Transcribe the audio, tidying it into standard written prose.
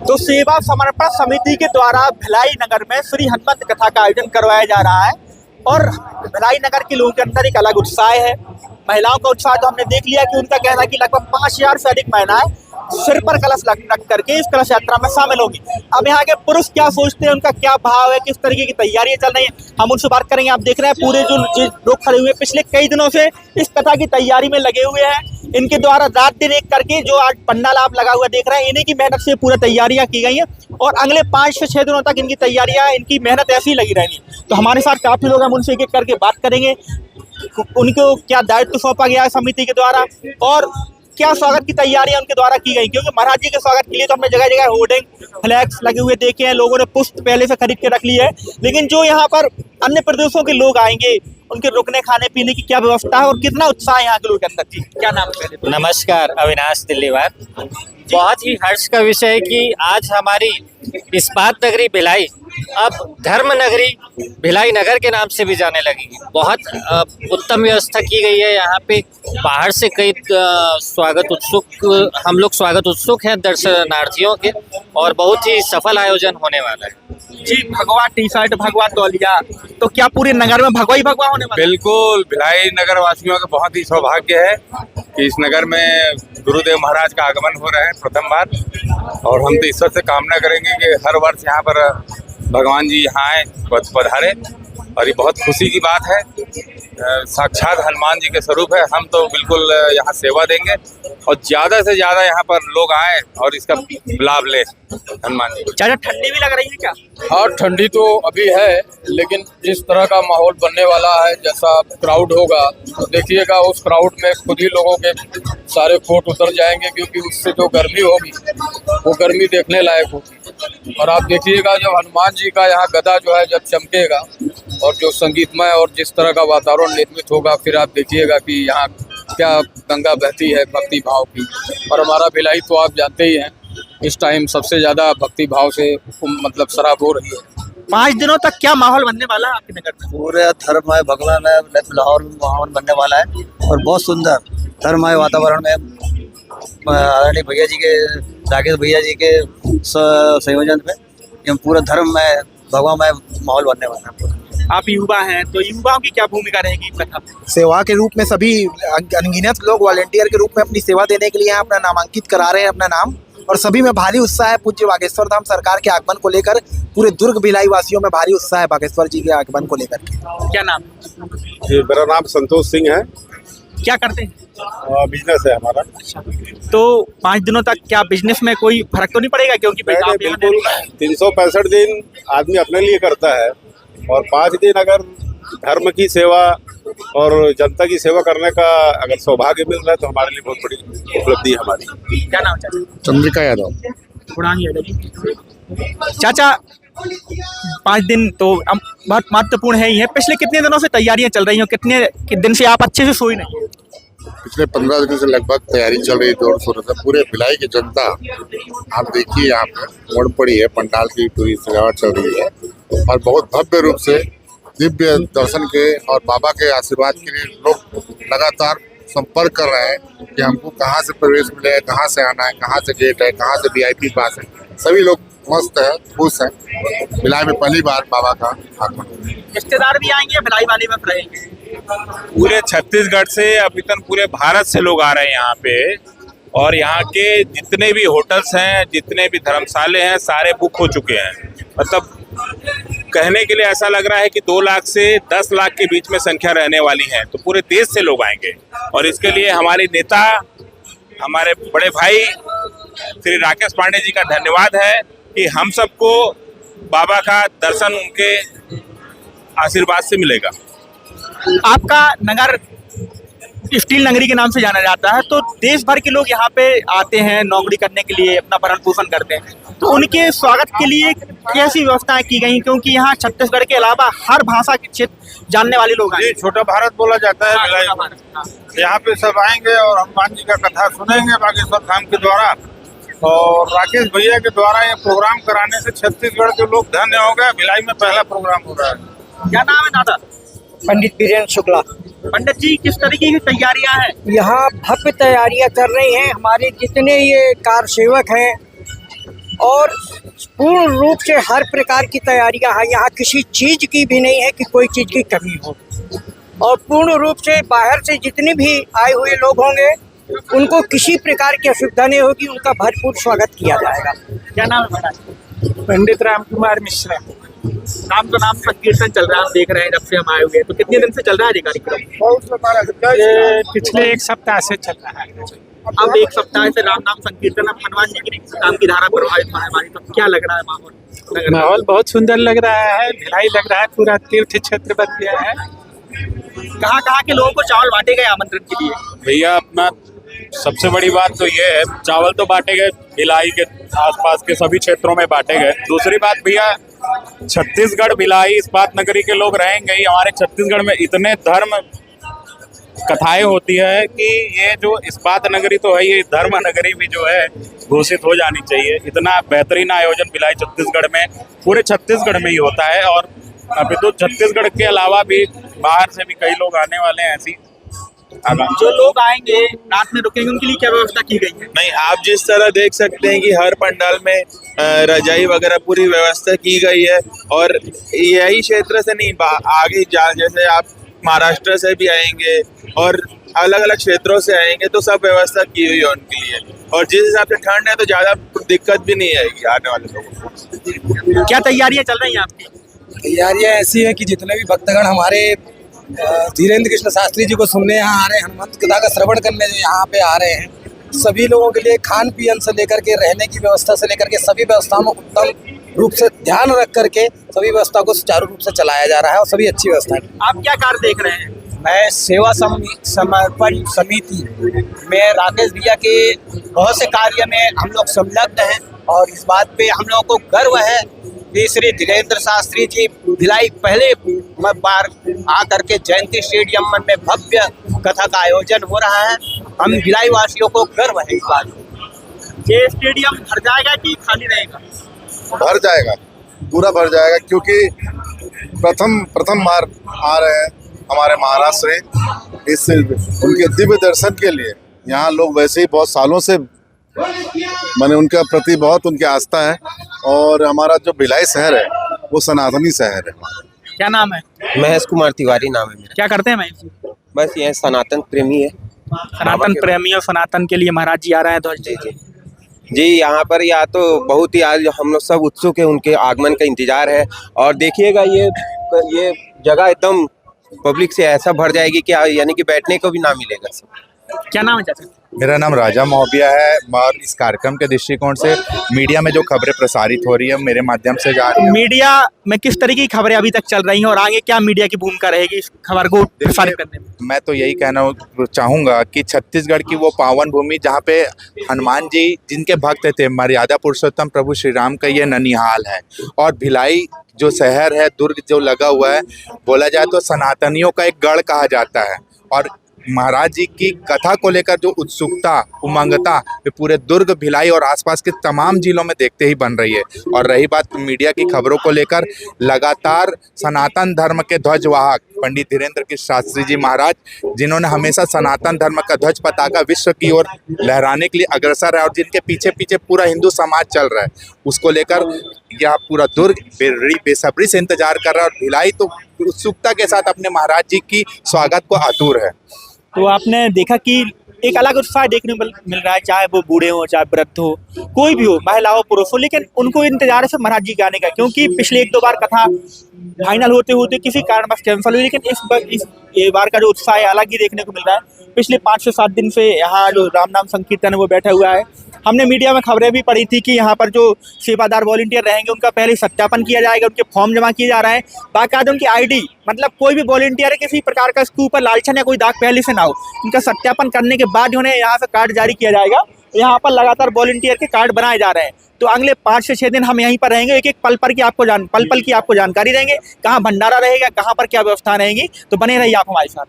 तो सेवा समर्पण समिति के द्वारा भिलाई नगर में श्री हनुमत कथा का आयोजन करवाया जा रहा है और भिलाई नगर के लोगों के अंदर एक अलग उत्साह है। महिलाओं का उत्साह तो हमने देख लिया कि उनका कहना है कि लगभग 5000 से अधिक महिलाएं सिर पर कलश रख करके इस कलश यात्रा में शामिल होगी। अब यहाँ के पुरुष क्या सोचते हैं, उनका क्या भाव है, किस तरीके की तैयारियां चल रही हैं, हम उनसे बात करेंगे। आप देख रहे हैं पूरे जो लोग खड़े हुए पिछले कई दिनों से इस कथा की तैयारी में लगे हुए हैं। इनके द्वारा रात दिन एक करके जो आज पंडाल आप लगा हुआ देख रहे हैं, इन्हीं की मेहनत से पूरी तैयारियां की गई हैं और अगले 5 से 6 दिनों तक इनकी तैयारियां, इनकी मेहनत ऐसी ही लगी रहेगी। तो हमारे साथ काफी लोग, हम उनसे एक एक करके बात करेंगे, उनको क्या दायित्व सौंपा गया है समिति के द्वारा और क्या स्वागत की तैयारियां उनके द्वारा की गई। क्योंकि महाराज जी के स्वागत के लिए तो हमने जगह जगह होर्डिंग, फ्लैक्स लगे हुए देखे हैं, लोगों ने पुष्प पहले से खरीद के रख ली है, लेकिन जो यहाँ पर अन्य प्रदेशों के लोग आएंगे, उनके रुकने खाने पीने की क्या व्यवस्था है और कितना उत्साह है यहाँ के लोगों के अंदर। जी क्या नाम है? नमस्कार, अविनाश दिल्लीवार। बहुत ही हर्ष का विषय है कि आज हमारी इस्पात नगरी भिलाई अब धर्म नगरी भिलाई नगर के नाम से भी जाने लगी। बहुत उत्तम व्यवस्था की गई है यहाँ पे। बाहर से कई हम लोग स्वागत उत्सुक हैं दर्शनार्थियों के और बहुत ही सफल आयोजन होने वाला है। जी भगवा टी शर्ट, भगवा तौलिया, तो क्या पूरे नगर में भगवा ही भगवा होने वाला? बिल्कुल, भिलाई नगर वासियों का बहुत ही सौभाग्य है कि इस नगर में गुरुदेव महाराज का आगमन हो रहा है प्रथम बार, और हम तो ईश्वर से कामना करेंगे कि हर वर्ष यहाँ पर भगवान जी यहाँ आए, पधारे, और ये बहुत खुशी की बात है। साक्षात हनुमान जी के स्वरूप है। हम तो बिल्कुल यहाँ सेवा देंगे और ज़्यादा से ज़्यादा यहाँ पर लोग आए और इसका लाभ ले हनुमान जी। चाचा ठंडी भी लग रही है क्या? हाँ, ठंडी तो अभी है, लेकिन जिस तरह का माहौल बनने वाला है, जैसा क्राउड होगा तो देखिएगा, उस क्राउड में खुद ही लोगों के सारे कोट उतर जाएंगे, क्योंकि उससे जो गर्मी होगी वो गर्मी देखने लायक होगी। और आप देखिएगा जब हनुमान जी का यहाँ गदा जो है जब चमकेगा और जो संगीतमय और जिस तरह का वातावरण निर्मित होगा, फिर आप देखिएगा कि यहाँ क्या गंगा बहती है भक्ति भाव की। और हमारा भिलाई तो आप जानते ही हैं, इस टाइम सबसे ज़्यादा भक्ति भाव से मतलब शराब हो रही है। 5 दिनों तक क्या माहौल बनने वाला है आपके नगर में? पूरे धर्ममय भगवानमय लाहौर माहौल बनने वाला है और बहुत सुंदर धर्ममय वातावरण में आदरणीय भैया जी के, राकेश भैया जी के संयोजन में पूरा धर्ममय भगवानमय माहौल बनने वाला है। आप युवा हैं, तो युवाओं की क्या भूमिका रहेगी कथा? सेवा के रूप में सभी अनगिनत लोग वॉलंटियर के रूप में अपनी सेवा देने के लिए यहाँ अपना नामांकित करा रहे हैं अपना नाम, और सभी में भारी उत्साह है। पूज्य बागेश्वर धाम सरकार के आगमन को लेकर पूरे दुर्ग भिलाई वासियों में भारी उत्साह है बागेश्वर जी के आगमन को लेकर के। क्या नाम? जी मेरा नाम संतोष सिंह है। क्या करते हैं? बिजनेस है हमारा। तो 5 दिनों तक क्या बिजनेस में कोई फर्क तो नहीं पड़ेगा? क्योंकि बिल्कुल 365 दिन आदमी अपने लिए करता है और 5 दिन अगर धर्म की सेवा और जनता की सेवा करने का अगर सौभाग्य मिल रहा है तो हमारे लिए बहुत बड़ी उपलब्धि है हमारी। क्या नाम है? चंद्रिका यादव। चाचा 5 दिन तो बहुत महत्वपूर्ण है ही है। पिछले कितने दिनों से तैयारियां चल रही हैं? कितने दिन से आप अच्छे से सोई नहीं? पिछले 15 दिनों से लगभग तैयारी चल रही है जोर शोर से। पूरे भिलाई की जनता आप देखिए यहाँ पे उमड़ पड़ी है, पंडाल की पूरी सजावट चल रही है और बहुत भव्य रूप से दिव्य दर्शन के और बाबा के आशीर्वाद के लिए लोग लगातार संपर्क कर रहे हैं कि हमको कहाँ से प्रवेश मिलेगा, कहाँ से आना है, कहाँ से गेट है, कहाँ से VIP पास है। सभी लोग मस्त है, खुश है। भिलाई में पहली बार बाबा का आगमन। रिश्तेदार भी आएंगे, भिलाई वाले में रहेंगे? पूरे छत्तीसगढ़ से अभी तक पूरे भारत से लोग आ रहे हैं यहाँ पे, और यहाँ के जितने भी होटल्स हैं, जितने भी धर्मशाले हैं, सारे बुक हो चुके हैं। मतलब कहने के लिए ऐसा लग रहा है कि 2 लाख से 10 लाख के बीच में संख्या रहने वाली है। तो पूरे देश से लोग आएंगे और इसके लिए हमारे नेता, हमारे बड़े भाई श्री राकेश पांडे जी का धन्यवाद है कि हम सबको बाबा का दर्शन उनके आशीर्वाद से मिलेगा। आपका नगर स्टील नगरी के नाम से जाना जाता है, तो देश भर के लोग यहाँ पे आते हैं नौकरी करने के लिए, अपना भरण पोषण करते हैं, तो उनके स्वागत के लिए कैसी व्यवस्थाएं की गई? क्योंकि यहाँ छत्तीसगढ़ के अलावा हर भाषा के क्षेत्र जानने वाले लोग आए। छोटा भारत बोला जाता है भिलाई को। यहाँ पे सब आएंगे और हनुमान जी का कथा सुनेंगे बागेश्वर धाम के द्वारा, और राकेश भैया के द्वारा ये प्रोग्राम कराने से छत्तीसगढ़ के लोग धन्य हो गए। भिलाई में पहला प्रोग्राम हो रहा है। क्या नाम है दादा? पंडित बीरेंद्र शुक्ला। पंडित जी, किस तरीके की तैयारियां हैं? यहाँ भव्य तैयारियां कर रही हैं। हमारे जितने ये कार सेवक हैं और पूर्ण रूप से हर प्रकार की तैयारियां हैं। यहाँ किसी चीज़ की भी नहीं है कि कोई चीज़ की कमी हो, और पूर्ण रूप से बाहर से जितने भी आए हुए लोग होंगे उनको किसी प्रकार की असुविधा नहीं होगी, उनका भरपूर स्वागत किया जाएगा। क्या नाम है महाराज? पंडित राम कुमार मिश्रा। नाम तो नाम संकीर्तन चल रहा है, हम देख रहे हैं जब से हम आए हुए हैं। तो कितने दिन से चल रहा है ये कार्यक्रम? ये पिछले एक सप्ताह से चल रहा है। अब एक सप्ताह से राम नाम संकीर्तन, अब हनुमान जी की नाम की धारा प्रभावित होने वाली, तो क्या लग रहा है माहौल? माहौल बहुत सुंदर लग रहा है, भिलाई लग रहा है, पूरा तीर्थ क्षेत्र बन गया है। कहाँ कहाँ के लोगों को चावल बांटे गए आमंत्रण के लिए? भैया अपना सबसे बड़ी बात तो ये है, चावल तो बांटे गए, भिलाई के आसपास के सभी क्षेत्रों में बांटे गए। दूसरी बात भैया, छत्तीसगढ़ भिलाई इस्पात नगरी के लोग रहेंगे ही। हमारे छत्तीसगढ़ में इतने धर्म कथाएं होती है कि ये जो इस्पात नगरी तो है, ये धर्म नगरी भी जो है घोषित हो जानी चाहिए। इतना बेहतरीन आयोजन भिलाई छत्तीसगढ़ में, पूरे छत्तीसगढ़ में ही होता है। और अभी तो छत्तीसगढ़ के अलावा भी बाहर से भी कई लोग आने वाले हैं। ऐसी जो लोग आएंगे रात में रुकेंगे, उनके लिए क्या व्यवस्था की गई है? नहीं, आप जिस तरह देख सकते हैं कि हर पंडाल में रजाई वगैरह पूरी व्यवस्था की गई है। और यही क्षेत्र से नहीं, आगे जैसे आप महाराष्ट्र से भी आएंगे और अलग अलग क्षेत्रों से आएंगे तो सब व्यवस्था की हुई है उनके लिए। और जिस हिसाब से ठंड है तो ज़्यादा दिक्कत भी नहीं आएगी आने वाले लोगों को। क्या तैयारियां चल रही हैं आपकी? तैयारियां ऐसी है कि जितने भी भक्तगण हमारे धीरेन्द्र कृष्ण शास्त्री जी को सुनने यहाँ आ रहे हैं, हनुमंत कथा का श्रवण करने यहाँ पे आ रहे हैं, सभी लोगों के लिए खान पीन से लेकर के रहने की व्यवस्था से लेकर के सभी व्यवस्थाओं में उत्तम रूप से ध्यान रख करके सभी व्यवस्था को सुचारू रूप से चलाया जा रहा है और सभी अच्छी व्यवस्था है। आप क्या कार्य देख रहे हैं? मैं सेवा समर्पण समिति में राकेश भैया के बहुत से कार्य में हम लोग संलग्न हैं, और इस बात पे हम लोगों को गर्व है कि श्री धीरेन्द्र शास्त्री जी भिलाई पहले बार आ करके जयंती स्टेडियम में भव्य कथा का आयोजन हो रहा है। हम भिलाई वासियों को गर्व है इस बात। ये स्टेडियम भर जाएगा कि खाली रहेगा? भर जाएगा, पूरा भर जाएगा, क्योंकि प्रथम बार आ रहे हैं हमारे महाराष्ट्र से। इस उनके दिव्य दर्शन के लिए यहाँ लोग वैसे ही बहुत सालों से मैंने उनके प्रति बहुत उनकी आस्था है। और हमारा जो भिलाई शहर है वो सनातनी शहर है। क्या नाम है? महेश कुमार तिवारी नाम है मेरा। क्या करते हैं महेश जी? बस ये सनातन प्रेमी है। सनातन प्रेमी और सनातन के लिए महाराज जी आ रहे हैं ध्वज। जी, यहाँ पर या तो बहुत ही आज हम लोग सब उत्सुक है, उनके आगमन का इंतजार है। और देखिएगा ये जगह एकदम पब्लिक से ऐसा भर जाएगी कि यानी कि बैठने को भी ना मिलेगा सब। क्या नाम है चाचा? मेरा नाम राजा मौबिया है। और इस कार्यक्रम के दृष्टिकोण से मीडिया में जो खबरें प्रसारित हो रही है मेरे माध्यम से जा रही है। मीडिया में किस तरह की खबरें अभी तक चल रही हैं और आगे क्या मीडिया की भूमिका रहेगी इस खबर को प्रसारित करने में? मैं तो यही कहना चाहूँगा कि छत्तीसगढ़ की वो पावन भूमि जहाँ पे हनुमान जी जिनके भक्त थे, मर्यादा पुरुषोत्तम प्रभु श्री राम का ये ननिहाल है। और भिलाई जो शहर है, दुर्ग जो लगा हुआ है, बोला जाए तो सनातनियों का एक गढ़ कहा जाता है। और महाराज जी की कथा को लेकर जो उत्सुकता, उमंगता पूरे दुर्ग, भिलाई और आसपास के तमाम जिलों में देखते ही बन रही है। और रही बात मीडिया की खबरों को लेकर, लगातार सनातन धर्म के ध्वजवाहक पंडित धीरेन्द्र कृष्ण शास्त्री जी महाराज, जिन्होंने हमेशा सनातन धर्म का ध्वज पताका विश्व की ओर लहराने के लिए अग्रसर है और जिनके पीछे पीछे पूरा हिंदू समाज चल रहा है, उसको लेकर यह पूरा दुर्ग बेसब्री से इंतजार कर रहा है। और भिलाई तो उत्सुकता के साथ अपने महाराज जी की स्वागत को आतुर है। तो आपने देखा कि एक अलग उत्साह देखने को मिल रहा है, चाहे वो बूढ़े हो, चाहे वृद्ध हो, कोई भी हो, महिला हो, पुरुष हो, लेकिन उनको इंतजार है महाराज जी के आने का। क्योंकि पिछले 1-2 बार कथा फाइनल होते होते किसी कारणवश कैंसिल हुई, लेकिन इस बार का जो उत्साह है अलग ही देखने को मिल रहा है। पिछले 5 से 7 दिन से यहाँ जो राम नाम संकीर्तन है वो बैठा हुआ है। हमने मीडिया में खबरें भी पढ़ी थी कि यहाँ पर जो सेवादार वॉलंटियर रहेंगे उनका पहले सत्यापन किया जाएगा, उनके फॉर्म जमा किए जा रहे हैं, बाकायदा उनकी आईडी, मतलब कोई भी वॉलंटियर है किसी प्रकार का इसके ऊपर लालचन या कोई दाग पहले से ना हो, इनका सत्यापन करने के बाद उन्हें यहाँ से कार्ड जारी किया जाएगा। यहाँ पर लगातार वॉलंटियर के कार्ड बनाए जा रहे हैं। तो अगले 5 से 6 दिन हम यहीं पर रहेंगे, एक पल की आपको जानकारी देंगे, कहाँ भंडारा रहेगा, कहाँ पर क्या व्यवस्था रहेगी। तो बने रहिए आप हमारे साथ।